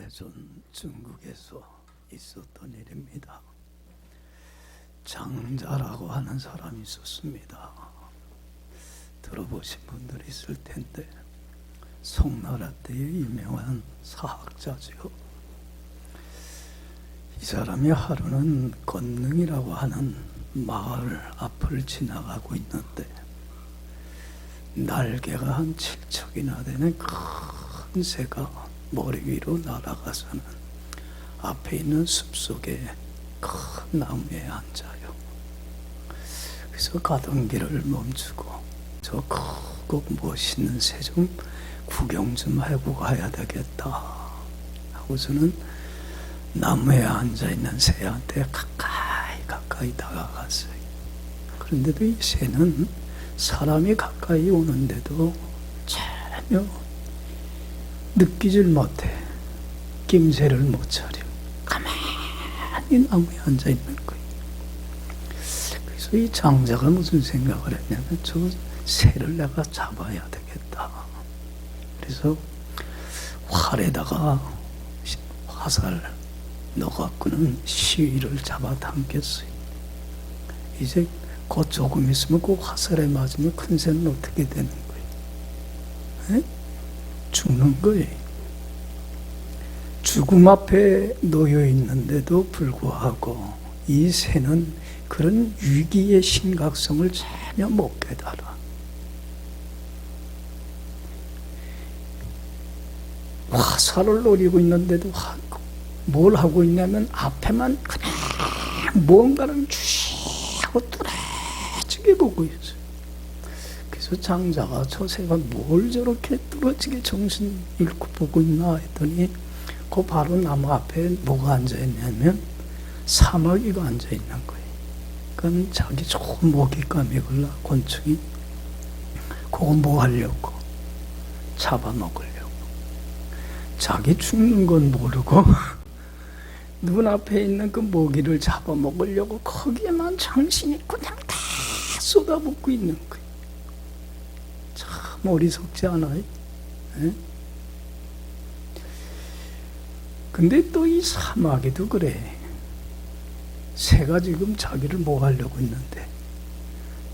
오래전 중국에서 있었던 일입니다. 장자라고 하는 사람이 있었습니다. 들어보신 분들이 있을 텐데 송나라 때의 유명한 사학자죠. 이 사람이 하루는 건능이라고 하는 마을 앞을 지나가고 있는데 날개가 한 7척이나 되는 큰 새가 머리 위로 날아가서는 앞에 있는 숲속에 큰 나무에 앉아요. 그래서 가던 길을 멈추고 저 크고 멋있는 새 좀 구경 좀 하고 가야 되겠다 하고서는 나무에 앉아있는 새한테 가까이 다가갔어요. 그런데도 이 새는 사람이 가까이 오는데도 전혀 느끼질 못해. 낌새를 못 차려. 가만히 나무에 앉아있는 거예요. 그래서 이 장자가 무슨 생각을 했냐면 저 새를 내가 잡아야 되겠다. 그래서 활에다가 화살 넣어갖고는 시위를 잡아당겼어요. 이제 곧 조금 있으면 그 화살에 맞으면 큰 새는 어떻게 되는 거예요? 에? 죽는 거예요. 죽음 앞에 놓여 있는데도 불구하고 이 새는 그런 위기의 심각성을 전혀 못 깨달아. 화살을 노리고 있는데도 뭘 하고 있냐면 앞에만 그냥 뭔가를 쥐고 뚫어지게 보고 있어요. 그래서 장자가 저 새가 뭘 저렇게 뚫어지게 정신 잃고 보고 있나 했더니 그 바로 나무 앞에 뭐가 앉아있냐면 사마귀가 앉아있는 거예요. 그러니까 자기 좋은 먹잇감이 걸라 곤충이 그거 뭐 하려고 잡아먹으려고 자기 죽는 건 모르고 눈앞에 있는 그 먹이를 잡아먹으려고 거기에만 정신이 그냥 다 쏟아붓고 있는 거예요. 참 어리석지 않아요? 에? 근데 또 이 사마귀도 그래. 새가 지금 자기를 뭐 하려고 있는데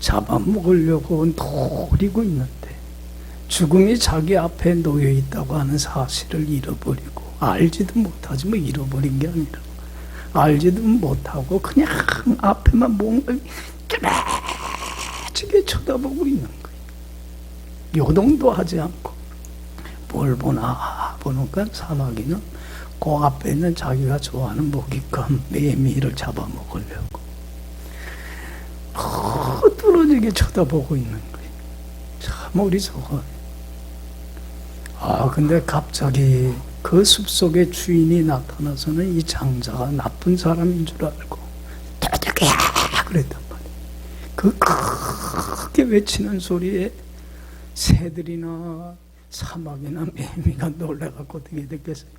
잡아먹으려고 노리고 있는데 죽음이 자기 앞에 놓여 있다고 하는 사실을 잃어버리고 알지도 못하지 뭐 잃어버린 게 아니라 알지도 못하고 그냥 앞에만 뭔가 깨매지게 쳐다보고 있는 거예요. 요동도 하지 않고 뭘 보나 보니까 사마귀는 그 앞에 있는 자기가 좋아하는 먹잇감 매미를 잡아먹으려고 뚫어지게 쳐다보고 있는 거예요. 참 어리석어. 근데 갑자기 그 숲속에 주인이 나타나서는 이 장자가 나쁜 사람인 줄 알고 도둑이야 그랬단 말이에요. 그 크게 외치는 소리에 새들이나 사마귀나 매미가 놀라갖고 어떻게 됐겠어요?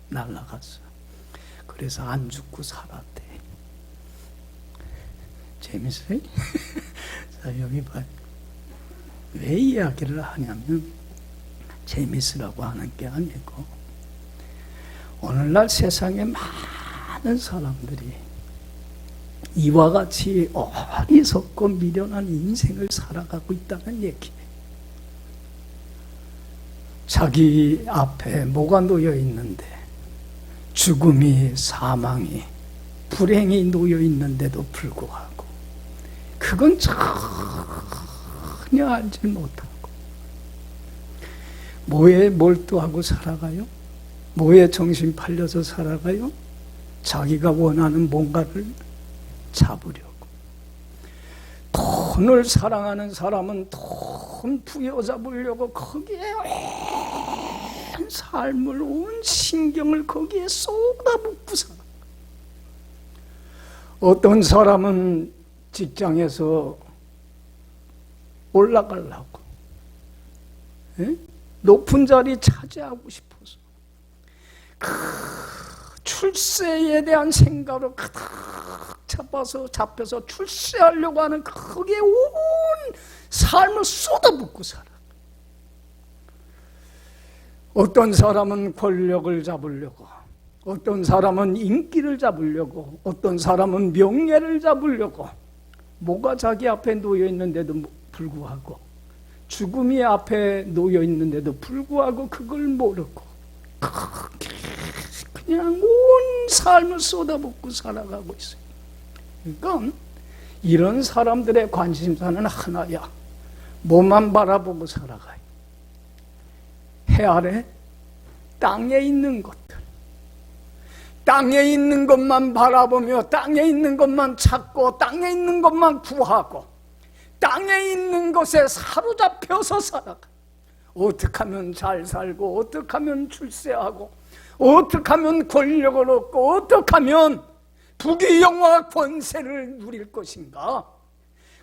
날라갔어. 그래서 안 죽고 살았대. 재밌어요? 자, 여기 봐요. 왜 이야기를 하냐면 재밌으라고 하는 게 아니고 오늘날 세상에 많은 사람들이 이와 같이 어리석고 미련한 인생을 살아가고 있다는 얘기예요. 자기 앞에 뭐가 놓여 있는데 죽음이, 사망이, 불행이 놓여 있는데도 불구하고 그건 전혀 알지 못하고 뭐에 몰두하고 살아가요? 뭐에 정신 팔려서 살아가요? 자기가 원하는 뭔가를 잡으려고. 돈을 사랑하는 사람은 돈 부여잡으려고 거기에 온 삶을, 온 신경을 거기에 쏟아붓고 살아. 어떤 사람은 직장에서 올라가려고, 높은 자리 차지하고 싶어서 출세에 대한 생각으로 가득 잡혀서 출세하려고 하는 거기에 온 삶을 쏟아붓고 살아. 어떤 사람은 권력을 잡으려고 어떤 사람은 인기를 잡으려고, 어떤 사람은 명예를 잡으려고, 뭐가 자기 앞에 놓여 있는데도 불구하고, 죽음이 앞에 놓여 있는데도 불구하고 그걸 모르고 그냥 온 삶을 쏟아붓고 살아가고 있어요. 그러니까 이런 사람들의 관심사는 하나야. 뭐만 바라보고 살아가요. 해 아래 땅에 있는 것들, 땅에 있는 것만 바라보며 땅에 있는 것만 찾고 땅에 있는 것만 구하고 땅에 있는 것에 사로잡혀서 살아가. 어떻게 하면 잘 살고, 어떻게 하면 출세하고, 어떻게 하면 권력을 얻고, 어떻게 하면 부귀 영화 권세를 누릴 것인가.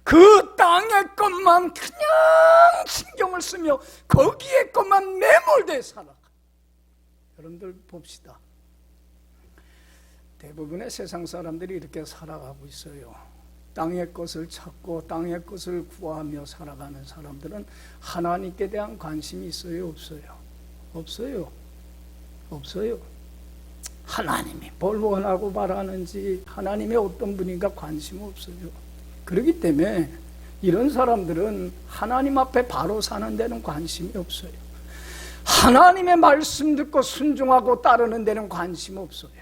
그 땅의 것만 그냥 신경을 쓰며 거기에 것만 매몰돼 살아가. 여러분들 봅시다. 대부분의 세상 사람들이 이렇게 살아가고 있어요. 땅의 것을 찾고 땅의 것을 구하며 살아가는 사람들은 하나님께 대한 관심이 있어요? 없어요? 없어요. 없어요. 하나님이 뭘 원하고 바라는지, 하나님의 어떤 분인가 관심 없어요. 그렇기 때문에 이런 사람들은 하나님 앞에 바로 사는 데는 관심이 없어요. 하나님의 말씀 듣고 순종하고 따르는 데는 관심 없어요.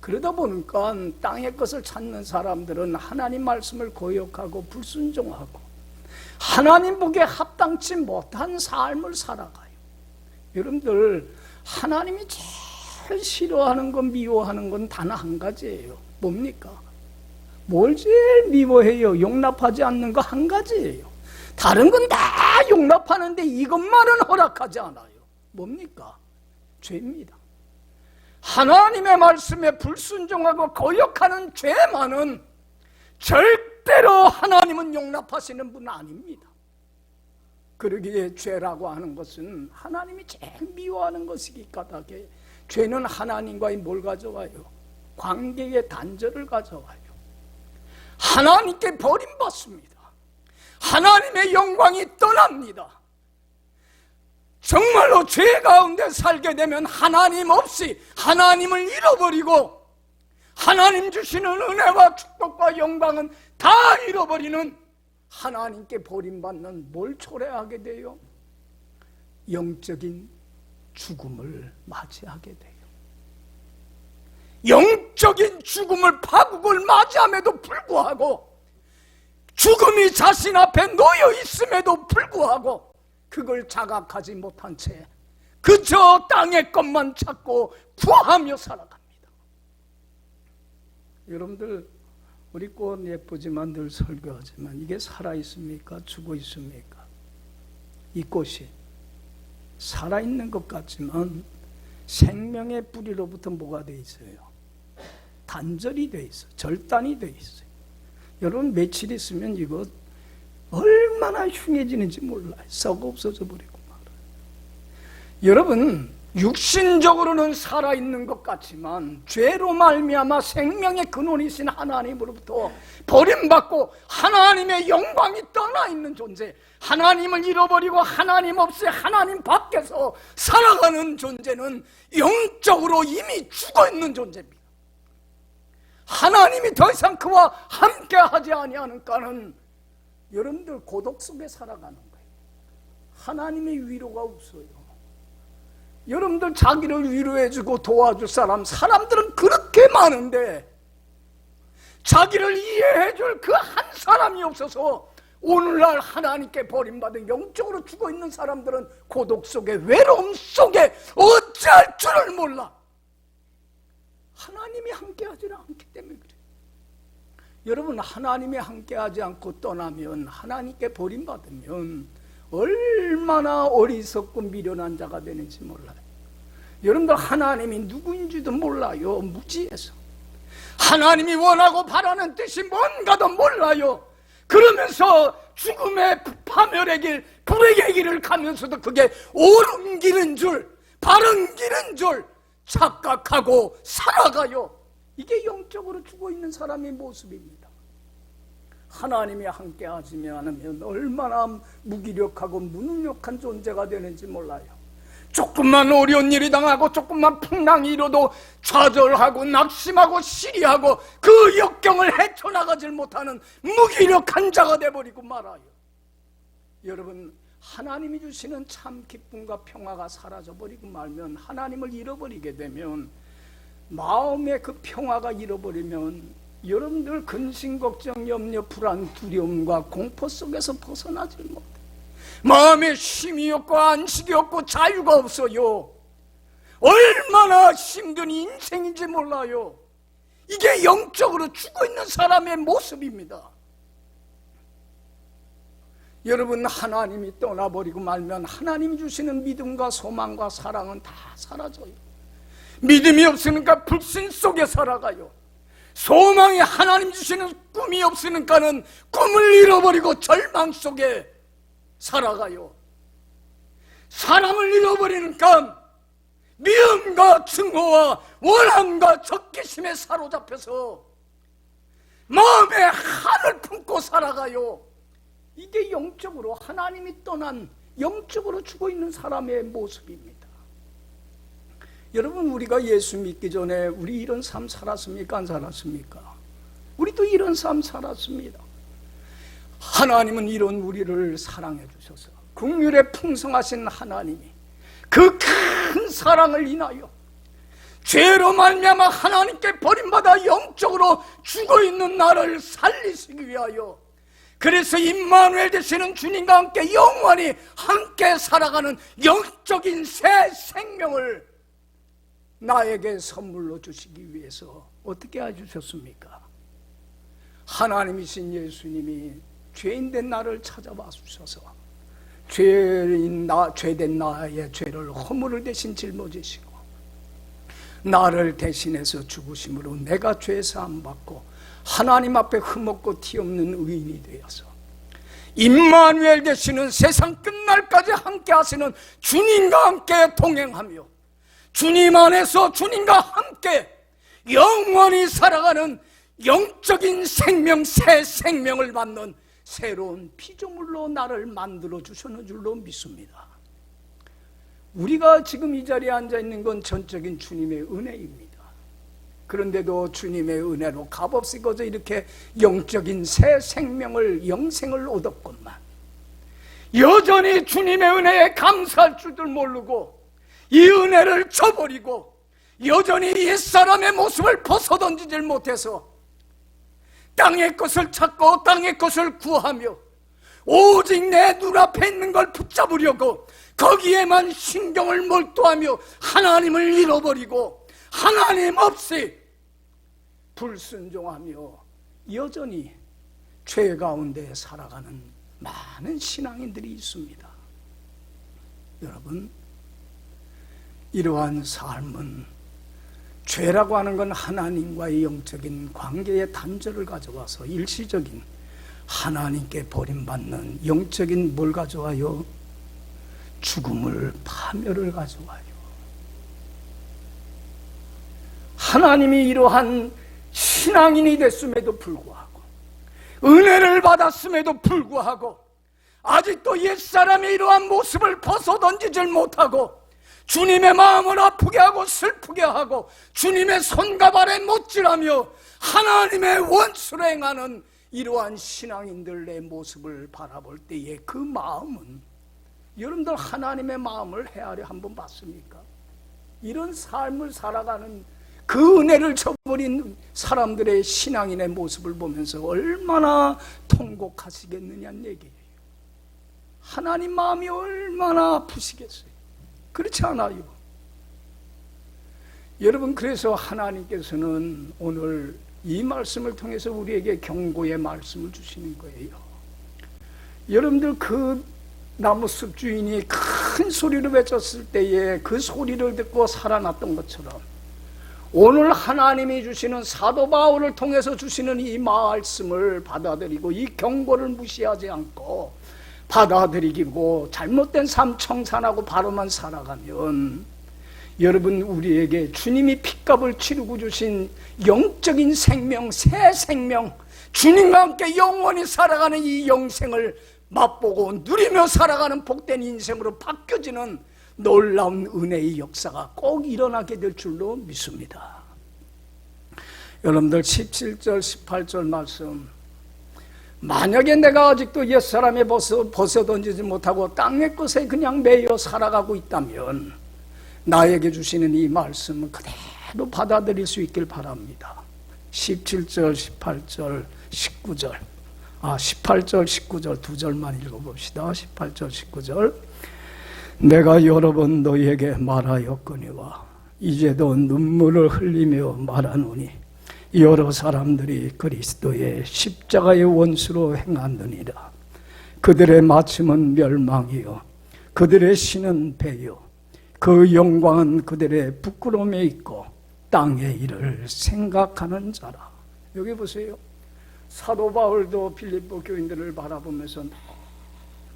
그러다 보니까 땅의 것을 찾는 사람들은 하나님 말씀을 거역하고 불순종하고 하나님 보기에 합당치 못한 삶을 살아가요. 여러분들, 하나님이 제일 싫어하는 건, 미워하는 건 단 한 가지예요. 뭡니까? 뭘 제일 미워해요? 용납하지 않는 거 한 가지예요. 다른 건 다 용납하는데 이것만은 허락하지 않아요. 뭡니까? 죄입니다. 하나님의 말씀에 불순종하고 거역하는 죄만은 절대로 하나님은 용납하시는 분 아닙니다. 그러기에 죄라고 하는 것은 하나님이 제일 미워하는 것이기 까닭에 죄는 하나님과의 뭘 가져와요? 관계의 단절을 가져와요. 하나님께 버림받습니다. 하나님의 영광이 떠납니다. 정말로 죄 가운데 살게 되면 하나님 없이 하나님을 잃어버리고 하나님 주시는 은혜와 축복과 영광은 다 잃어버리는, 하나님께 버림받는 뭘 초래하게 돼요? 영적인 죽음을 맞이하게 돼요. 영적인 죽음을, 파국을 맞이함에도 불구하고, 죽음이 자신 앞에 놓여 있음에도 불구하고 그걸 자각하지 못한 채 그저 땅의 것만 찾고 구하며 살아갑니다. 여러분들, 우리 꽃 예쁘지만 늘 설교하지만 이게 살아있습니까? 죽어 있습니까? 이 꽃이 살아있는 것 같지만 생명의 뿌리로부터 뭐가 돼 있어요? 단절이 돼 있어요. 절단이 돼 있어요. 여러분, 며칠 있으면 이거 얼마나 흉해지는지 몰라요. 썩어 없어져 버리고 말아요. 여러분, 육신적으로는 살아있는 것 같지만 죄로 말미암아 생명의 근원이신 하나님으로부터 버림받고 하나님의 영광이 떠나 있는 존재, 하나님을 잃어버리고 하나님 없이 하나님 밖에서 살아가는 존재는 영적으로 이미 죽어있는 존재입니다. 하나님이 더 이상 그와 함께하지 아니하는가는 여러분들 고독 속에 살아가는 거예요. 하나님의 위로가 없어요. 여러분들, 자기를 위로해주고 도와줄 사람들은 그렇게 많은데 자기를 이해해줄 그 한 사람이 없어서 오늘날 하나님께 버림받은 영적으로 죽어있는 사람들은 고독 속에, 외로움 속에 어찌할 줄을 몰라. 하나님이 함께하지 않기 때문에 그래요. 여러분, 하나님이 함께하지 않고 떠나면, 하나님께 버림받으면 얼마나 어리석고 미련한 자가 되는지 몰라요. 여러분들, 하나님이 누구인지도 몰라요. 무지해서. 하나님이 원하고 바라는 뜻이 뭔가도 몰라요. 그러면서 죽음의 파멸의 길, 불의 길을 가면서도 그게 옳은 길인 줄, 바른 길인 줄 착각하고 살아가요. 이게 영적으로 죽어있는 사람의 모습입니다. 하나님이 함께하지 않으면 얼마나 무기력하고 무능력한 존재가 되는지 몰라요. 조금만 어려운 일이 당하고 조금만 풍랑이 일어도 좌절하고 낙심하고 시리하고 그 역경을 헤쳐나가질 못하는 무기력한 자가 되어버리고 말아요. 여러분, 하나님이 주시는 참 기쁨과 평화가 사라져버리고 말면, 하나님을 잃어버리게 되면, 마음의 그 평화가 잃어버리면 여러분들 근심, 걱정, 염려, 불안, 두려움과 공포 속에서 벗어나질 못해. 마음에 쉼이 없고 안식이 없고 자유가 없어요. 얼마나 힘든 인생인지 몰라요. 이게 영적으로 죽어있는 사람의 모습입니다. 여러분, 하나님이 떠나버리고 말면 하나님이 주시는 믿음과 소망과 사랑은 다 사라져요. 믿음이 없으니까 불신 속에 살아가요. 소망이 하나님 주시는 꿈이 없으니까는 꿈을 잃어버리고 절망 속에 살아가요. 사랑을 잃어버리니까 미움과 증오와 원함과 적개심에 사로잡혀서 마음에 한을 품고 살아가요. 이게 영적으로 하나님이 떠난 영적으로 죽어있는 사람의 모습입니다. 여러분, 우리가 예수 믿기 전에 우리 이런 삶 살았습니까? 안 살았습니까? 우리도 이런 삶 살았습니다. 하나님은 이런 우리를 사랑해 주셔서 긍휼에 풍성하신 하나님이 그 큰 사랑을 인하여 죄로 말미암아 하나님께 버림받아 영적으로 죽어있는 나를 살리시기 위하여, 그래서 임마누엘 되시는 주님과 함께 영원히 함께 살아가는 영적인 새 생명을 나에게 선물로 주시기 위해서 어떻게 해주셨습니까? 하나님이신 예수님이 죄인된 나를 찾아와 주셔서 죄된 나의 죄를 허물을 대신 짊어지시고 나를 대신해서 죽으심으로 내가 죄 사함 받고 하나님 앞에 흠없고 티없는 의인이 되어서 임마누엘 되시는 세상 끝날까지 함께 하시는 주님과 함께 동행하며 주님 안에서 주님과 함께 영원히 살아가는 영적인 생명, 새 생명을 받는 새로운 피조물로 나를 만들어 주셨는 줄로 믿습니다. 우리가 지금 이 자리에 앉아 있는 건 전적인 주님의 은혜입니다. 그런데도 주님의 은혜로 값없이 거저 이렇게 영적인 새 생명을, 영생을 얻었건만 여전히 주님의 은혜에 감사할 줄도 모르고 이 은혜를 저버리고 여전히 옛사람의 모습을 벗어던지질 못해서 땅의 것을 찾고 땅의 것을 구하며 오직 내 눈앞에 있는 걸 붙잡으려고 거기에만 신경을 몰두하며 하나님을 잃어버리고 하나님 없이 불순종하며 여전히 죄 가운데 살아가는 많은 신앙인들이 있습니다. 여러분, 이러한 삶은 죄라고 하는 건 하나님과의 영적인 관계의 단절을 가져와서 일시적인 하나님께 버림받는 영적인 뭘 가져와요? 죽음을, 파멸을 가져와요. 하나님이 이러한 신앙인이 됐음에도 불구하고 은혜를 받았음에도 불구하고 아직도 옛사람의 이러한 모습을 벗어던지질 못하고 주님의 마음을 아프게 하고 슬프게 하고 주님의 손과 발에 못질하며 하나님의 원수를 행하는 이러한 신앙인들의 모습을 바라볼 때에 그 마음은, 여러분들 하나님의 마음을 헤아려 한번 봤습니까? 이런 삶을 살아가는 그 은혜를 저버린 사람들의 신앙인의 모습을 보면서 얼마나 통곡하시겠느냐는 얘기예요. 하나님 마음이 얼마나 아프시겠어요. 그렇지 않아요. 여러분, 그래서 하나님께서는 오늘 이 말씀을 통해서 우리에게 경고의 말씀을 주시는 거예요. 여러분들, 그 나무숲 주인이 큰 소리를 외쳤을 때에 그 소리를 듣고 살아났던 것처럼 오늘 하나님이 주시는 사도 바울을 통해서 주시는 이 말씀을 받아들이고 이 경고를 무시하지 않고 받아들이고 잘못된 삶 청산하고 바로만 살아가면 여러분, 우리에게 주님이 핏값을 치르고 주신 영적인 생명, 새 생명, 주님과 함께 영원히 살아가는 이 영생을 맛보고 누리며 살아가는 복된 인생으로 바뀌어지는 놀라운 은혜의 역사가 꼭 일어나게 될 줄로 믿습니다. 여러분들 17절 18절 말씀, 만약에 내가 아직도 옛사람의 벗어던지지 못하고 땅의 것에 그냥 매여 살아가고 있다면 나에게 주시는 이 말씀은 그대로 받아들일 수 있길 바랍니다. 17절 18절 19절 18절 19절 두 절만 읽어봅시다. 18절 19절 내가 여러 번 너희에게 말하였거니와 이제도 눈물을 흘리며 말하노니 여러 사람들이 그리스도의 십자가의 원수로 행하느니라. 그들의 마침은 멸망이요 그들의 신은 배요 그 영광은 그들의 부끄러움에 있고 땅의 일을 생각하는 자라. 여기 보세요. 사도 바울도 빌립보 교인들을 바라보면서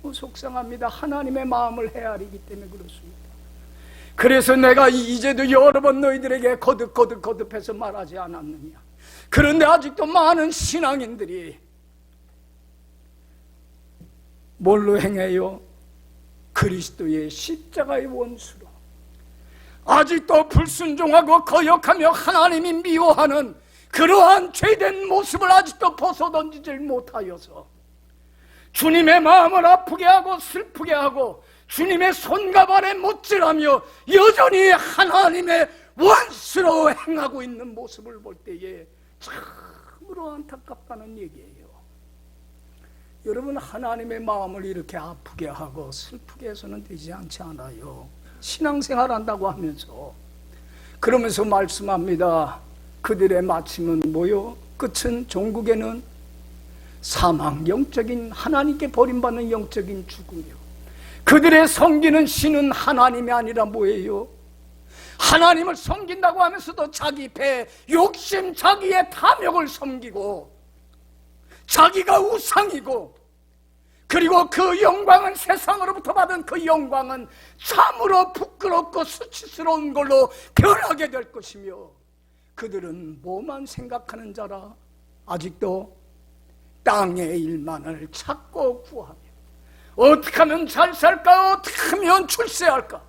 너무 속상합니다. 하나님의 마음을 헤아리기 때문에 그렇습니다. 그래서 내가 이제도 여러 번 너희들에게 거듭해서 말하지 않았느냐. 그런데 아직도 많은 신앙인들이 뭘로 행해요? 그리스도의 십자가의 원수로 아직도 불순종하고 거역하며 하나님이 미워하는 그러한 죄된 모습을 아직도 벗어던지질 못하여서 주님의 마음을 아프게 하고 슬프게 하고 주님의 손과 발에 못질하며 여전히 하나님의 원수로 행하고 있는 모습을 볼 때에 참으로 안타깝다는 얘기예요. 여러분, 하나님의 마음을 이렇게 아프게 하고 슬프게 해서는 되지 않지 않아요. 신앙생활 한다고 하면서 그러면서 말씀합니다. 그들의 마침은 뭐요? 끝은 종국에는 사망, 영적인 하나님께 버림받는 영적인 죽음이요. 그들의 섬기는 신은 하나님이 아니라 뭐예요? 하나님을 섬긴다고 하면서도 자기 배, 욕심, 자기의 탐욕을 섬기고 자기가 우상이고 그리고 그 영광은 세상으로부터 받은 그 영광은 참으로 부끄럽고 수치스러운 걸로 변하게 될 것이며 그들은 뭐만 생각하는 자라? 아직도 땅의 일만을 찾고 구하며 어떻게 하면 잘 살까? 어떻게 하면 출세할까?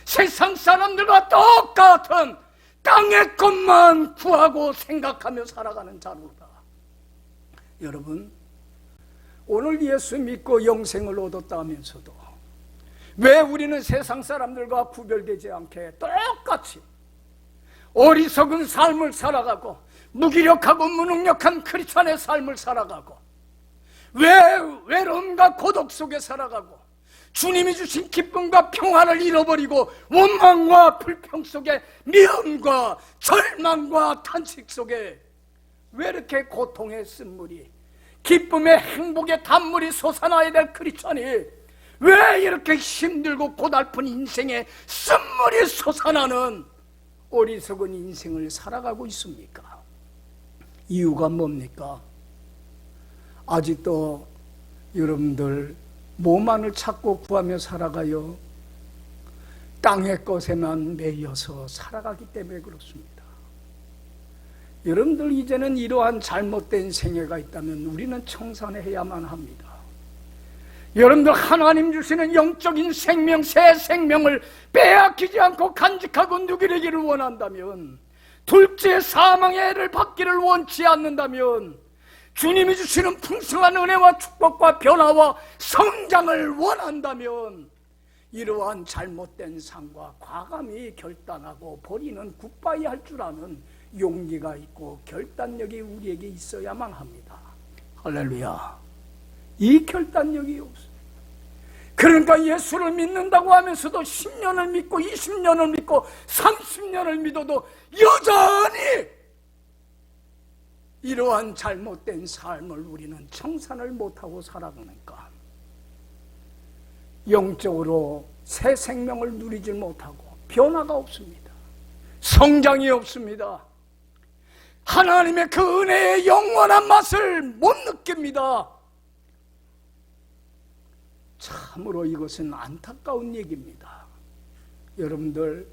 세상 사람들과 똑같은 땅의 것만 구하고 생각하며 살아가는 자로다. 여러분, 오늘 예수 믿고 영생을 얻었다 하면서도 왜 우리는 세상 사람들과 구별되지 않게 똑같이 어리석은 삶을 살아가고 무기력하고 무능력한 크리스찬의 삶을 살아가고 왜 외로움과 고독 속에 살아가고 주님이 주신 기쁨과 평안을 잃어버리고 원망과 불평 속에 미움과 절망과 탄식 속에 왜 이렇게 고통의 쓴물이 기쁨의 행복의 단물이 솟아나야 될 크리스찬이 왜 이렇게 힘들고 고달픈 인생의 쓴물이 솟아나는 어리석은 인생을 살아가고 있습니까? 이유가 뭡니까? 아직도 여러분들 뭐만을 찾고 구하며 살아가요? 땅의 것에만 매여서 살아가기 때문에 그렇습니다. 여러분들 이제는 이러한 잘못된 생애가 있다면 우리는 청산해야만 합니다. 여러분들 하나님 주시는 영적인 생명, 새 생명을 빼앗기지 않고 간직하고 누리기를 원한다면, 둘째 사망의 해를 받기를 원치 않는다면, 주님이 주시는 풍성한 은혜와 축복과 변화와 성장을 원한다면 이러한 잘못된 삶과 과감히 결단하고 버리는 굿바이 할 줄 아는 용기가 있고 결단력이 우리에게 있어야만 합니다. 할렐루야. 이 결단력이 없어요. 그러니까 예수를 믿는다고 하면서도 10년을 믿고 20년을 믿고 30년을 믿어도 여전히 이러한 잘못된 삶을 우리는 청산을 못하고 살아가니까 영적으로 새 생명을 누리지 못하고 변화가 없습니다. 성장이 없습니다. 하나님의 그 은혜의 영원한 맛을 못 느낍니다. 참으로 이것은 안타까운 얘기입니다. 여러분들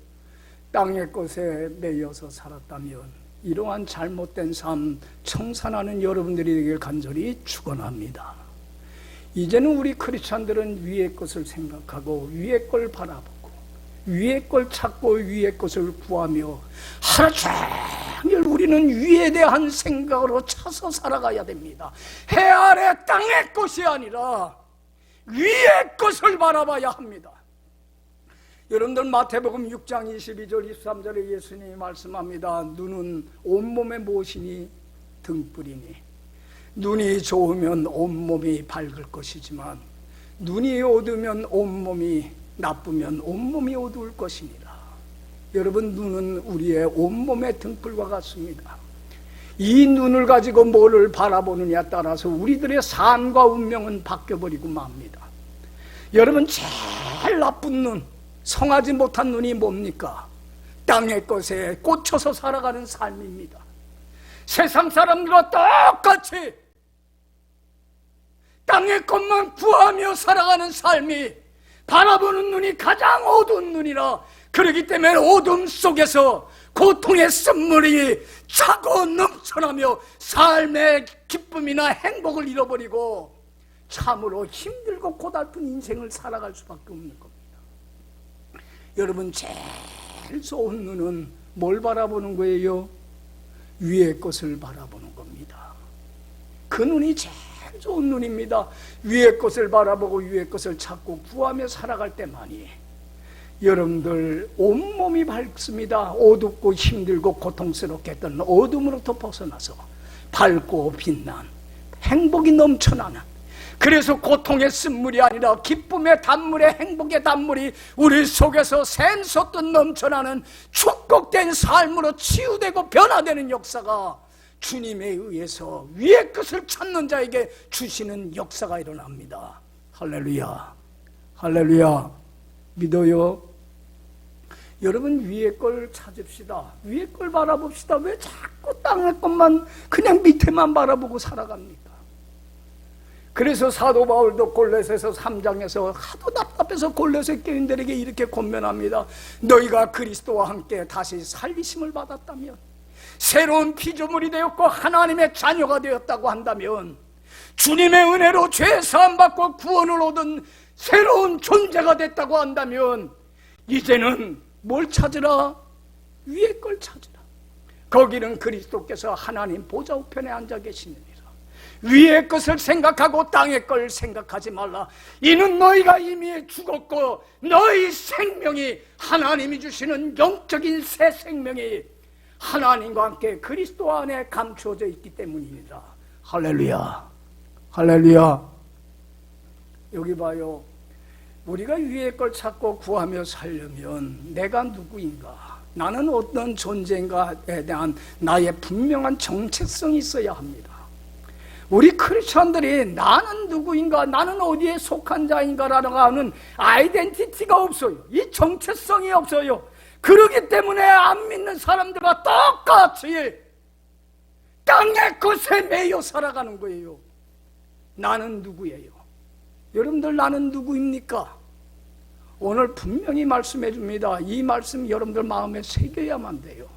땅의 것에 매여서 살았다면 이러한 잘못된 삶 청산하는 여러분들이 되길 간절히 축원합니다. 이제는 우리 크리스찬들은 위의 것을 생각하고 위의 걸 바라보고 위의 걸 찾고 위의 것을 구하며 하루 종일 우리는 위에 대한 생각으로 차서 살아가야 됩니다. 해 아래 땅의 것이 아니라 위의 것을 바라봐야 합니다. 여러분들 마태복음 6장 22절 23절에 예수님이 말씀합니다. 눈은 온몸에 무엇이니 등불이니 눈이 좋으면 온몸이 밝을 것이지만 눈이 어두우면 온몸이 나쁘면 온몸이 어두울 것이니라. 여러분, 눈은 우리의 온몸의 등불과 같습니다. 이 눈을 가지고 뭐를 바라보느냐에 따라서 우리들의 삶과 운명은 바뀌어버리고 맙니다. 여러분, 제일 나쁜 눈, 성하지 못한 눈이 뭡니까? 땅의 것에 꽂혀서 살아가는 삶입니다. 세상 사람들과 똑같이 땅의 것만 구하며 살아가는 삶이 바라보는 눈이 가장 어두운 눈이라. 그렇기 때문에 어둠 속에서 고통의 쓴물이 차고 넘쳐나며 삶의 기쁨이나 행복을 잃어버리고 참으로 힘들고 고달픈 인생을 살아갈 수밖에 없는 겁니다. 여러분, 제일 좋은 눈은 뭘 바라보는 거예요? 위의 것을 바라보는 겁니다. 그 눈이 제일 좋은 눈입니다. 위의 것을 바라보고 위의 것을 찾고 구하며 살아갈 때만이 여러분들 온몸이 밝습니다. 어둡고 힘들고 고통스럽게 했던 어둠으로부터 벗어나서 밝고 빛난 행복이 넘쳐나는, 그래서 고통의 쓴물이 아니라 기쁨의 단물의 행복의 단물이 우리 속에서 샘솟듯 넘쳐나는 축복된 삶으로 치유되고 변화되는 역사가 주님에 의해서 위의 것을 찾는 자에게 주시는 역사가 일어납니다. 할렐루야, 할렐루야. 믿어요? 여러분, 위의 걸 찾읍시다. 위의 걸 바라봅시다. 왜 자꾸 땅의 것만 그냥 밑에만 바라보고 살아갑니까? 그래서 사도 바울도 골로새서 3장에서 하도 답답해서 골로새 교인들에게 이렇게 권면합니다. 너희가 그리스도와 함께 다시 살리심을 받았다면, 새로운 피조물이 되었고 하나님의 자녀가 되었다고 한다면, 주님의 은혜로 죄 사함 받고 구원을 얻은 새로운 존재가 됐다고 한다면, 이제는 뭘 찾으라? 위의 걸 찾으라. 거기는 그리스도께서 하나님 보좌 우편에 앉아 계시느니라. 위의 것을 생각하고 땅의 걸 생각하지 말라. 이는 너희가 이미 죽었고 너희 생명이, 하나님이 주시는 영적인 새 생명이 하나님과 함께 그리스도 안에 감추어져 있기 때문이니라. 할렐루야, 할렐루야. 여기 봐요. 우리가 위의 걸 찾고 구하며 살려면 내가 누구인가, 나는 어떤 존재인가에 대한 나의 분명한 정체성이 있어야 합니다. 우리 크리스천들이 나는 누구인가, 나는 어디에 속한 자인가라고 하는 아이덴티티가 없어요. 이 정체성이 없어요. 그러기 때문에 안 믿는 사람들과 똑같이 땅의 것에 매여 살아가는 거예요. 나는 누구예요? 여러분들, 나는 누구입니까? 오늘 분명히 말씀해 줍니다. 이 말씀 여러분들 마음에 새겨야만 돼요.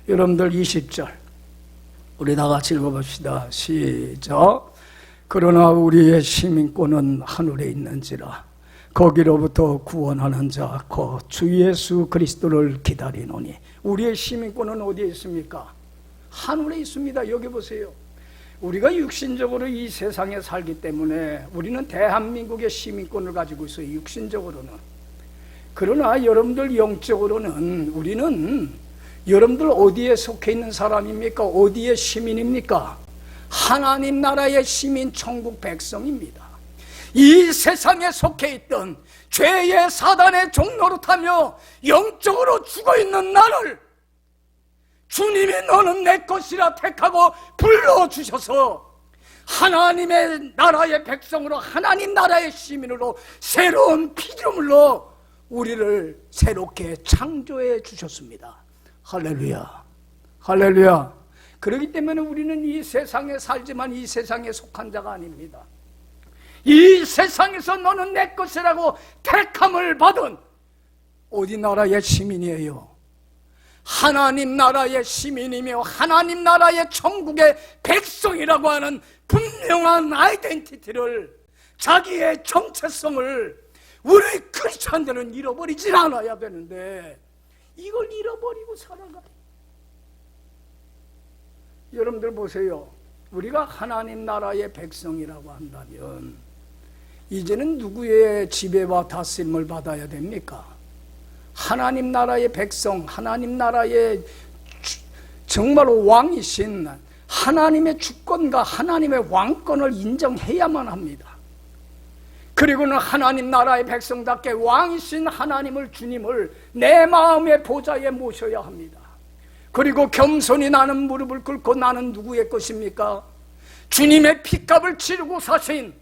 여러분들 20절 우리 다 같이 읽어봅시다. 시작. 그러나 우리의 시민권은 하늘에 있는지라 거기로부터 구원하는 자 곧 주 예수 그리스도를 기다리노니. 우리의 시민권은 어디에 있습니까? 하늘에 있습니다. 여기 보세요. 우리가 육신적으로 이 세상에 살기 때문에 우리는 대한민국의 시민권을 가지고 있어요, 육신적으로는. 그러나 여러분들 영적으로는 우리는 여러분들 어디에 속해 있는 사람입니까? 어디에 시민입니까? 하나님 나라의 시민, 천국 백성입니다. 이 세상에 속해 있던 죄의 사단의 종노릇하며 영적으로 죽어있는 나를 주님이 너는 내 것이라 택하고 불러주셔서 하나님의 나라의 백성으로, 하나님 나라의 시민으로, 새로운 피조물로 우리를 새롭게 창조해 주셨습니다. 할렐루야, 할렐루야. 그렇기 때문에 우리는 이 세상에 살지만 이 세상에 속한 자가 아닙니다. 이 세상에서 너는 내 것이라고 택함을 받은 어디 나라의 시민이에요? 하나님 나라의 시민이며 하나님 나라의 천국의 백성이라고 하는 분명한 아이덴티티를, 자기의 정체성을 우리 그 크리스찬들은 잃어버리질 않아야 되는데 이걸 잃어버리고 살아가요. 여러분들 보세요. 우리가 하나님 나라의 백성이라고 한다면 이제는 누구의 지배와 다스림을 받아야 됩니까? 하나님 나라의 백성, 하나님 나라의 정말로 왕이신 하나님의 주권과 하나님의 왕권을 인정해야만 합니다. 그리고는 하나님 나라의 백성답게 왕이신 하나님을, 주님을 내 마음의 보좌에 모셔야 합니다. 그리고 겸손히 나는 무릎을 꿇고 나는 누구의 것입니까? 주님의 핏값을 치르고 사신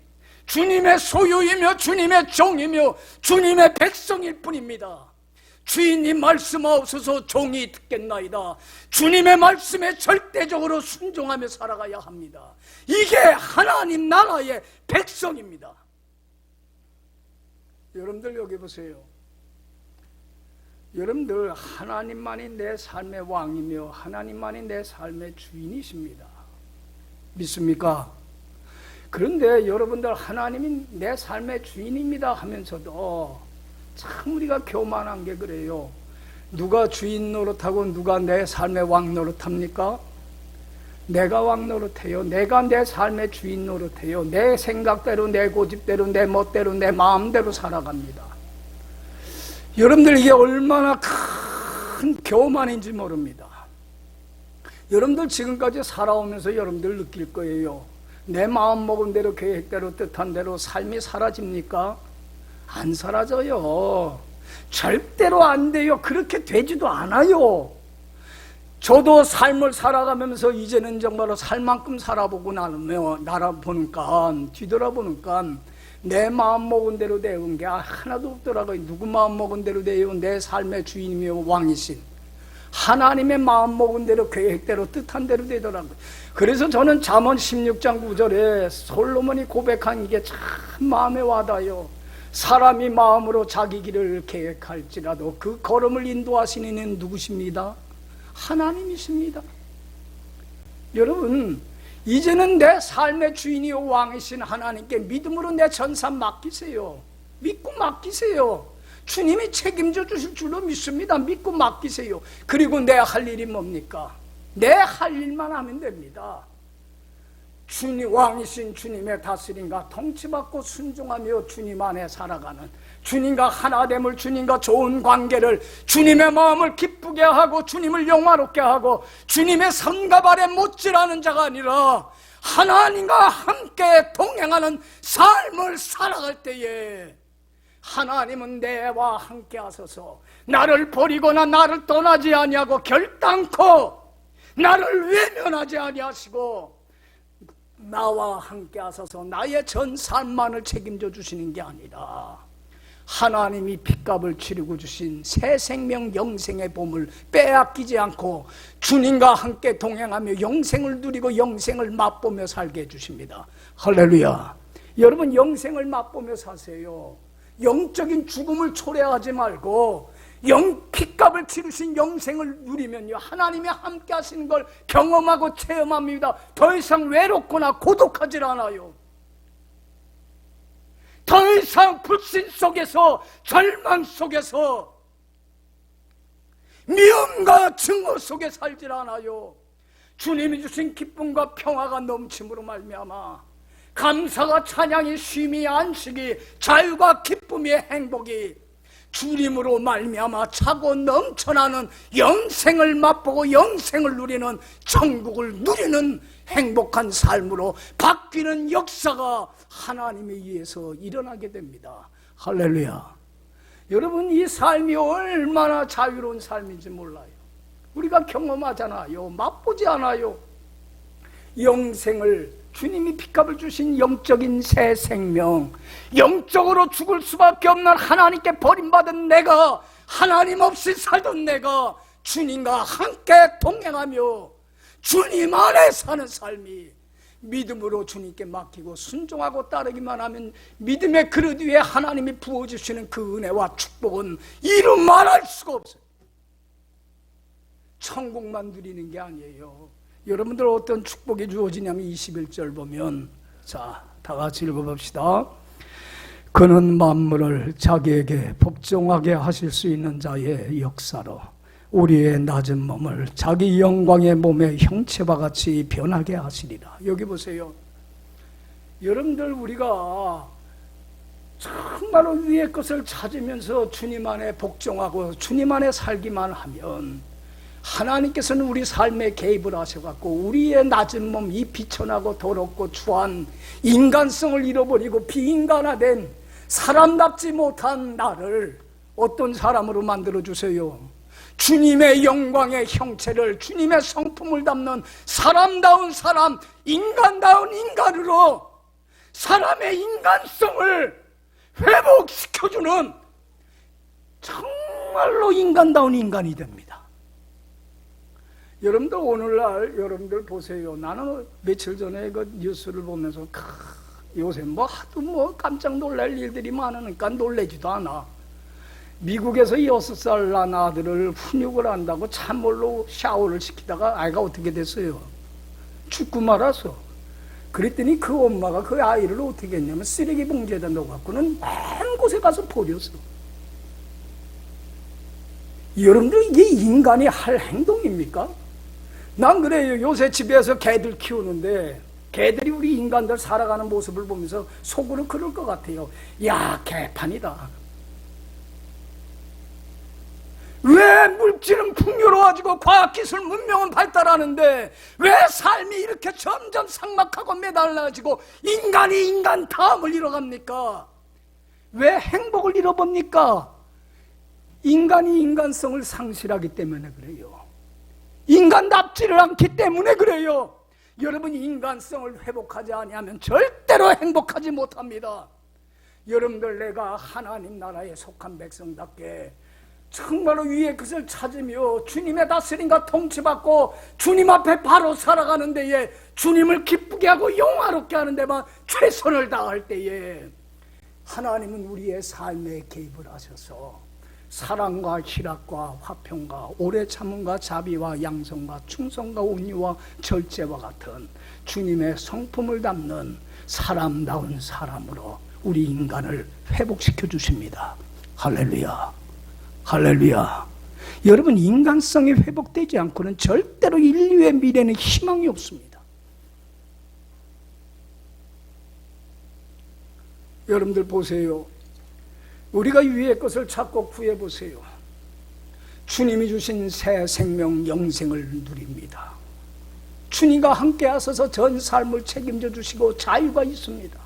주님의 소유이며 주님의 종이며 주님의 백성일 뿐입니다. 주인이 말씀하옵소서 종이 듣겠나이다. 주님의 말씀에 절대적으로 순종하며 살아가야 합니다. 이게 하나님 나라의 백성입니다. 여러분들 여기 보세요. 여러분들 하나님만이 내 삶의 왕이며 하나님만이 내 삶의 주인이십니다. 믿습니까? 그런데 여러분들 하나님이 내 삶의 주인입니다 하면서도 참 우리가 교만한 게 그래요. 누가 주인 노릇하고 누가 내 삶의 왕 노릇합니까? 내가 왕 노릇해요. 내가 내 삶의 주인 노릇해요. 내 생각대로, 내 고집대로, 내 멋대로, 내 마음대로 살아갑니다. 여러분들 이게 얼마나 큰 교만인지 모릅니다. 여러분들 지금까지 살아오면서 여러분들 느낄 거예요. 내 마음 먹은 대로, 계획대로, 뜻한 대로 삶이 사라집니까? 안 사라져요. 절대로 안 돼요. 그렇게 되지도 않아요. 저도 삶을 살아가면서 이제는 정말로 살 만큼 살아보고 날아보니까, 뒤돌아보니까 내 마음 먹은 대로 되는 게 하나도 없더라고요. 누구 마음 먹은 대로 돼요? 내 삶의 주인이며 왕이신 하나님의 마음 먹은 대로, 계획대로, 뜻한 대로 되더라고요. 그래서 저는 잠언 16장 9절에 솔로몬이 고백한 이게 참 마음에 와닿아요. 사람이 마음으로 자기 길을 계획할지라도 그 걸음을 인도하시는 이는 누구십니다? 하나님이십니다. 여러분, 이제는 내 삶의 주인이요 왕이신 하나님께 믿음으로 내 전산 맡기세요. 믿고 맡기세요. 주님이 책임져 주실 줄로 믿습니다. 믿고 맡기세요. 그리고 내 할 일이 뭡니까? 내 할 일만 하면 됩니다. 주님, 왕이신 주님의 다스림과 통치받고 순종하며 주님 안에 살아가는, 주님과 하나됨을, 주님과 좋은 관계를, 주님의 마음을 기쁘게 하고 주님을 영화롭게 하고 주님의 성갑 아래 못질하는 자가 아니라 하나님과 함께 동행하는 삶을 살아갈 때에 하나님은 내와 함께 하소서 나를 버리거나 나를 떠나지 아니하고 결단코 나를 외면하지 아니하시고 나와 함께 하소서 나의 전 삶만을 책임져 주시는 게 아니라 하나님이 핏값을 치르고 주신 새 생명 영생의 보물 빼앗기지 않고 주님과 함께 동행하며 영생을 누리고 영생을 맛보며 살게 해주십니다. 할렐루야. 여러분 영생을 맛보며 사세요. 영적인 죽음을 초래하지 말고 핏값을 치르신 영생을 누리면요 하나님이 함께 하시는 걸 경험하고 체험합니다. 더 이상 외롭거나 고독하지 않아요. 더 이상 불신 속에서, 절망 속에서, 미움과 증오 속에 살질 않아요. 주님이 주신 기쁨과 평화가 넘침으로 말미암아 감사가, 찬양이, 쉼이, 안식이, 자유가, 기쁨이, 행복이 주님으로 말미암아 차고 넘쳐나는 영생을 맛보고 영생을 누리는, 천국을 누리는 행복한 삶으로 바뀌는 역사가 하나님에 의해서 일어나게 됩니다. 할렐루야. 여러분 이 삶이 얼마나 자유로운 삶인지 몰라요. 우리가 경험하잖아요. 맛보지 않아요. 영생을, 주님이 핏값을 주신 영적인 새 생명, 영적으로 죽을 수밖에 없는 하나님께 버림받은 내가, 하나님 없이 살던 내가 주님과 함께 동행하며 주님 안에 사는 삶이 믿음으로 주님께 맡기고 순종하고 따르기만 하면 믿음의 그릇 위에 하나님이 부어주시는 그 은혜와 축복은 이루 말할 수가 없어요. 천국만 누리는 게 아니에요. 여러분들 어떤 축복이 주어지냐면 21절 보면, 자, 다 같이 읽어봅시다. 그는 만물을 자기에게 복종하게 하실 수 있는 자의 역사로 우리의 낮은 몸을 자기 영광의 몸의 형체와 같이 변하게 하시리라. 여기 보세요. 여러분들, 우리가 정말로 위의 것을 찾으면서 주님 안에 복종하고 주님 안에 살기만 하면 하나님께서는 우리 삶에 개입을 하셔갖고 우리의 낮은 몸, 이 비천하고 더럽고 추한 인간성을 잃어버리고 비인간화된 사람답지 못한 나를 어떤 사람으로 만들어주세요? 주님의 영광의 형체를, 주님의 성품을 담는 사람다운 사람, 인간다운 인간으로 사람의 인간성을 회복시켜주는 정말로 인간다운 인간이 됩니다. 여러분들, 오늘날 여러분들 보세요. 나는 며칠 전에 그 뉴스를 보면서 요새 하도 깜짝 놀랄 일들이 많으니까 놀래지도 않아. 미국에서 6살 난 아들을 훈육을 한다고 찬물로 샤워를 시키다가 아이가 어떻게 됐어요? 죽고 말았어. 그랬더니 그 엄마가 그 아이를 어떻게 했냐면 쓰레기 봉지에다 넣어갖고는 먼 곳에 가서 버렸어. 여러분들, 이게 인간이 할 행동입니까? 난 그래요. 요새 집에서 개들 키우는데 개들이 우리 인간들 살아가는 모습을 보면서 속으로 그럴 것 같아요. 야, 개판이다. 왜 물질은 풍요로워지고 과학기술 문명은 발달하는데 왜 삶이 이렇게 점점 삭막하고 매달라지고 인간이 인간 다음을 잃어갑니까? 왜 행복을 잃어봅니까? 인간이 인간성을 상실하기 때문에 그래요. 인간답지를 않기 때문에 그래요. 여러분, 인간성을 회복하지 아니하면 절대로 행복하지 못합니다. 여러분들, 내가 하나님 나라에 속한 백성답게 정말로 위의 것을 찾으며 주님의 다스림과 통치받고 주님 앞에 바로 살아가는 데에 주님을 기쁘게 하고 영화롭게 하는 데만 최선을 다할 때에 하나님은 우리의 삶에 개입을 하셔서 사랑과 희락과 화평과 오래 참음과 자비와 양성과 충성과 온유와 절제와 같은 주님의 성품을 담는 사람다운 사람으로 우리 인간을 회복시켜 주십니다. 할렐루야, 할렐루야. 여러분, 인간성이 회복되지 않고는 절대로 인류의 미래는 희망이 없습니다. 여러분들 보세요. 우리가 위의 것을 찾고 구해보세요. 주님이 주신 새 생명 영생을 누립니다. 주님과 함께 하셔서 전 삶을 책임져 주시고 자유가 있습니다.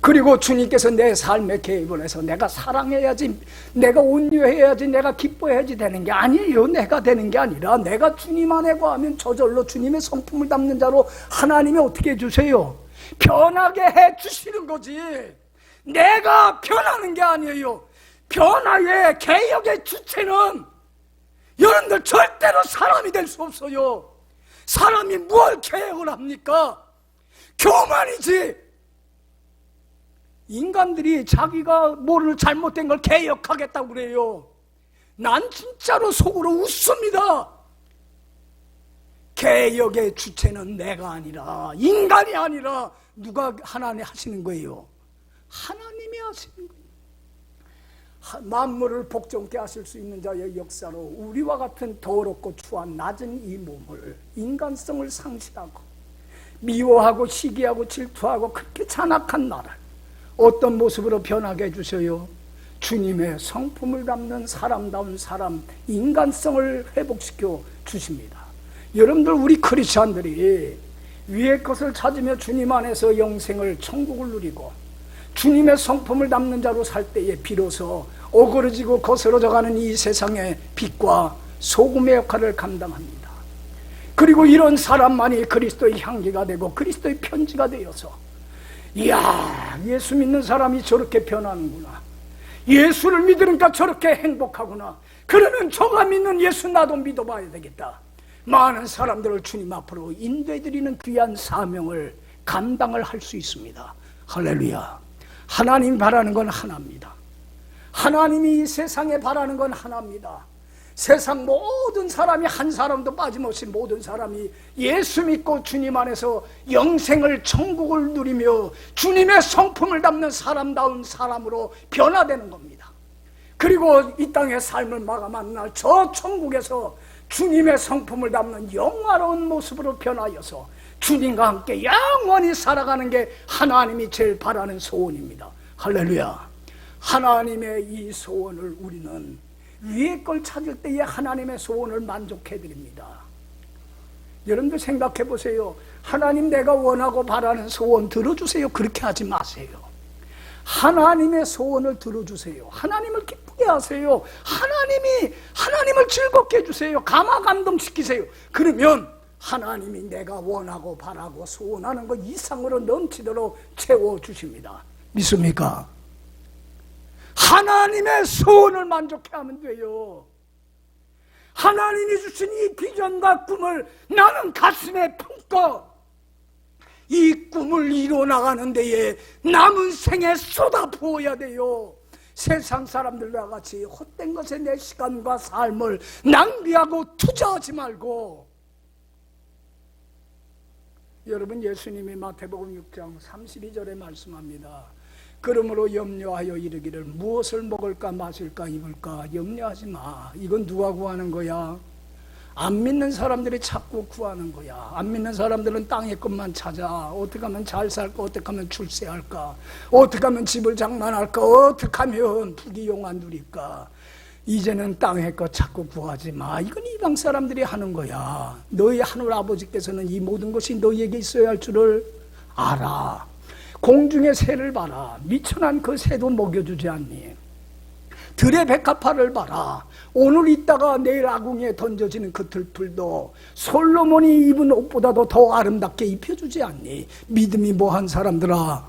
그리고 주님께서 내 삶에 개입을 해서 내가 사랑해야지, 내가 온유해야지, 내가 기뻐해야지 되는 게 아니에요. 내가 되는 게 아니라 내가 주님 안에 거하면 저절로 주님의 성품을 담는 자로 하나님이 어떻게 해주세요? 변하게 해주시는 거지. 내가 변하는 게 아니에요. 변화의 개혁의 주체는 여러분들 절대로 사람이 될 수 없어요. 사람이 뭘 개혁을 합니까? 교만이지. 인간들이 자기가 모르는 잘못된 걸 개혁하겠다고 그래요. 난 진짜로 속으로 웃습니다. 개혁의 주체는 내가 아니라, 인간이 아니라 누가 하나님 하시는 거예요? 하나님이 하시는 거예요. 만물을 복종케 하실 수 있는 자의 역사로 우리와 같은 더럽고 추한 낮은 이 몸을, 인간성을 상실하고 미워하고 시기하고 질투하고 그렇게 잔악한 나를 어떤 모습으로 변하게 해주셔요? 주님의 성품을 담는 사람다운 사람, 인간성을 회복시켜 주십니다. 여러분들, 우리 크리스찬들이 위의 것을 찾으며 주님 안에서 영생을, 천국을 누리고 주님의 성품을 담는 자로 살 때에 비로소 어그러지고 거스러져가는 이 세상의 빛과 소금의 역할을 감당합니다. 그리고 이런 사람만이 그리스도의 향기가 되고 그리스도의 편지가 되어서, 이야, 예수 믿는 사람이 저렇게 변하는구나, 예수를 믿으니까 저렇게 행복하구나, 그러면 저가 믿는 예수 나도 믿어봐야 되겠다, 많은 사람들을 주님 앞으로 인도해드리는 귀한 사명을 감당을 할 수 있습니다. 할렐루야. 하나님이 바라는 건 하나입니다. 하나님이 이 세상에 바라는 건 하나입니다. 세상 모든 사람이, 한 사람도 빠짐없이 모든 사람이 예수 믿고 주님 안에서 영생을, 천국을 누리며 주님의 성품을 담는 사람다운 사람으로 변화되는 겁니다. 그리고 이 땅의 삶을 마감한 날 저 천국에서 주님의 성품을 담는 영화로운 모습으로 변하여서 주님과 함께 영원히 살아가는 게 하나님이 제일 바라는 소원입니다. 할렐루야. 하나님의 이 소원을 우리는 위의 걸 찾을 때에 하나님의 소원을 만족해 드립니다. 여러분들 생각해 보세요. 하나님, 내가 원하고 바라는 소원 들어주세요. 그렇게 하지 마세요. 하나님의 소원을 들어주세요. 하나님을 기쁘게 하세요. 하나님을 즐겁게 해주세요. 감화감동시키세요. 그러면 하나님이 내가 원하고 바라고 소원하는 것 이상으로 넘치도록 채워주십니다. 믿습니까? 하나님의 소원을 만족해 하면 돼요. 하나님이 주신 이 비전과 꿈을 나는 가슴에 품고 이 꿈을 이뤄나가는 데에 남은 생에 쏟아부어야 돼요. 세상 사람들과 같이 헛된 것에 내 시간과 삶을 낭비하고 투자하지 말고. 여러분, 예수님이 마태복음 6장 32절에 말씀합니다. 그러므로 염려하여 이르기를 무엇을 먹을까 마실까 입을까 염려하지 마. 이건 누가 구하는 거야? 안 믿는 사람들이 자꾸 구하는 거야. 안 믿는 사람들은 땅의 것만 찾아. 어떻게 하면 잘 살까? 어떻게 하면 출세할까? 어떻게 하면 집을 장만할까? 어떻게 하면 부귀영화 누릴까? 이제는 땅의 것 자꾸 구하지 마. 이건 이방 사람들이 하는 거야. 너희 하늘 아버지께서는 이 모든 것이 너희에게 있어야 할 줄을 알아. 공중의 새를 봐라. 미천한 그 새도 먹여주지 않니? 들의 백합화를 봐라. 오늘 있다가 내일 아궁이에 던져지는 그 들풀도 솔로몬이 입은 옷보다도 더 아름답게 입혀주지 않니? 믿음이 뭐한 사람들아,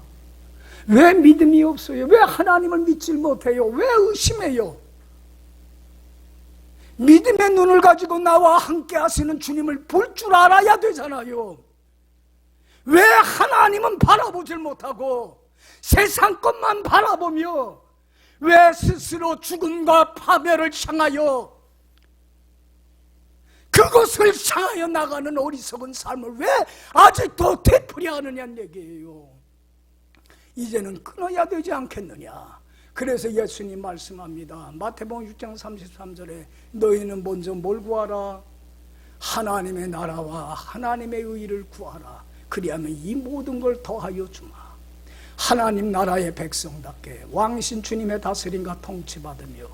왜 믿음이 없어요? 왜 하나님을 믿질 못해요? 왜 의심해요? 믿음의 눈을 가지고 나와 함께 하시는 주님을 볼 줄 알아야 되잖아요. 왜 하나님은 바라보질 못하고 세상 것만 바라보며 왜 스스로 죽음과 파멸을 향하여 그것을 향하여 나가는 어리석은 삶을 왜 아직도 되풀이하느냐는 얘기예요. 이제는 끊어야 되지 않겠느냐. 그래서 예수님 말씀합니다. 마태복음 6장 33절에 너희는 먼저 뭘 구하라? 하나님의 나라와 하나님의 의를 구하라. 그리하면 이 모든 걸 더하여 주마. 하나님 나라의 백성답게 왕이신 주님의 다스림과 통치받으며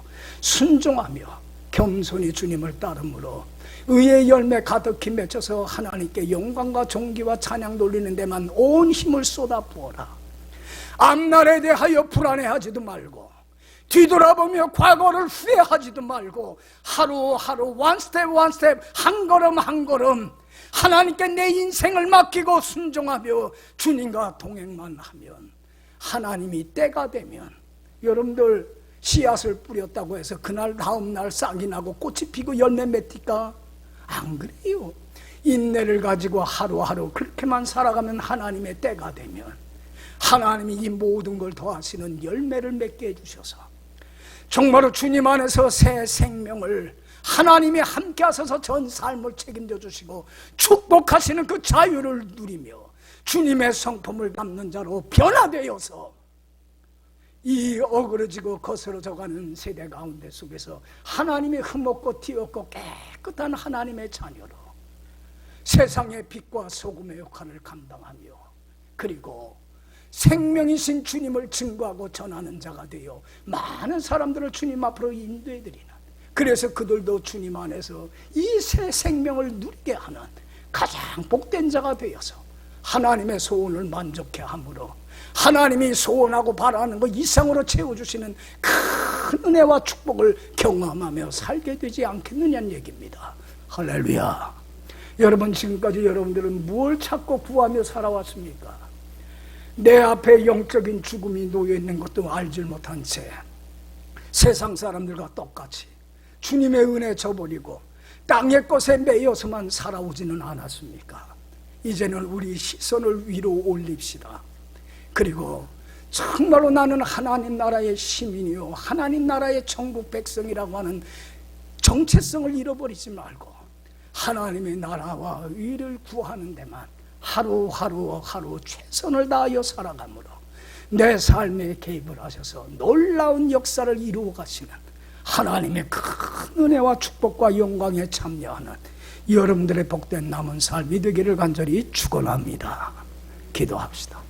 순종하며 겸손히 주님을 따름으로 의의 열매 가득히 맺혀서 하나님께 영광과 존귀와 찬양 돌리는 데만 온 힘을 쏟아부어라. 앞날에 대하여 불안해하지도 말고 뒤돌아보며 과거를 후회하지도 말고 하루하루 one step 한 걸음 한 걸음 하나님께 내 인생을 맡기고 순종하며 주님과 동행만 하면 하나님이 때가 되면, 여러분들 씨앗을 뿌렸다고 해서 그날 다음날 싹이 나고 꽃이 피고 열매 맺을까? 안 그래요. 인내를 가지고 하루하루 그렇게만 살아가면 하나님의 때가 되면 하나님이 이 모든 걸 더하시는 열매를 맺게 해주셔서 정말로 주님 안에서 새 생명을 하나님이 함께 하셔서 전 삶을 책임져 주시고 축복하시는 그 자유를 누리며 주님의 성품을 담는 자로 변화되어서 이 어그러지고 거스러져가는 세대 가운데 속에서 하나님의 흠없고 티없고 깨끗한 하나님의 자녀로 세상의 빛과 소금의 역할을 감당하며 그리고 생명이신 주님을 증거하고 전하는 자가 되어 많은 사람들을 주님 앞으로 인도해드리는, 그래서 그들도 주님 안에서 이 새 생명을 누리게 하는 가장 복된 자가 되어서 하나님의 소원을 만족해 함으로 하나님이 소원하고 바라는 것 이상으로 채워주시는 큰 은혜와 축복을 경험하며 살게 되지 않겠느냐는 얘기입니다. 할렐루야. 여러분, 지금까지 여러분들은 무엇을 찾고 구하며 살아왔습니까? 내 앞에 영적인 죽음이 놓여있는 것도 알지 못한 채 세상 사람들과 똑같이 주님의 은혜 저버리고 땅의 것에 매여서만 살아오지는 않았습니까? 이제는 우리 시선을 위로 올립시다. 그리고 정말로 나는 하나님 나라의 시민이요 하나님 나라의 천국 백성이라고 하는 정체성을 잃어버리지 말고 하나님의 나라와 의를 구하는 데만 하루 최선을 다하여 살아가므로 내 삶에 개입을 하셔서 놀라운 역사를 이루어 가시는 하나님의 큰 은혜와 축복과 영광에 참여하는 여러분들의 복된 남은 삶이 되기를 간절히 축원합니다. 기도합시다.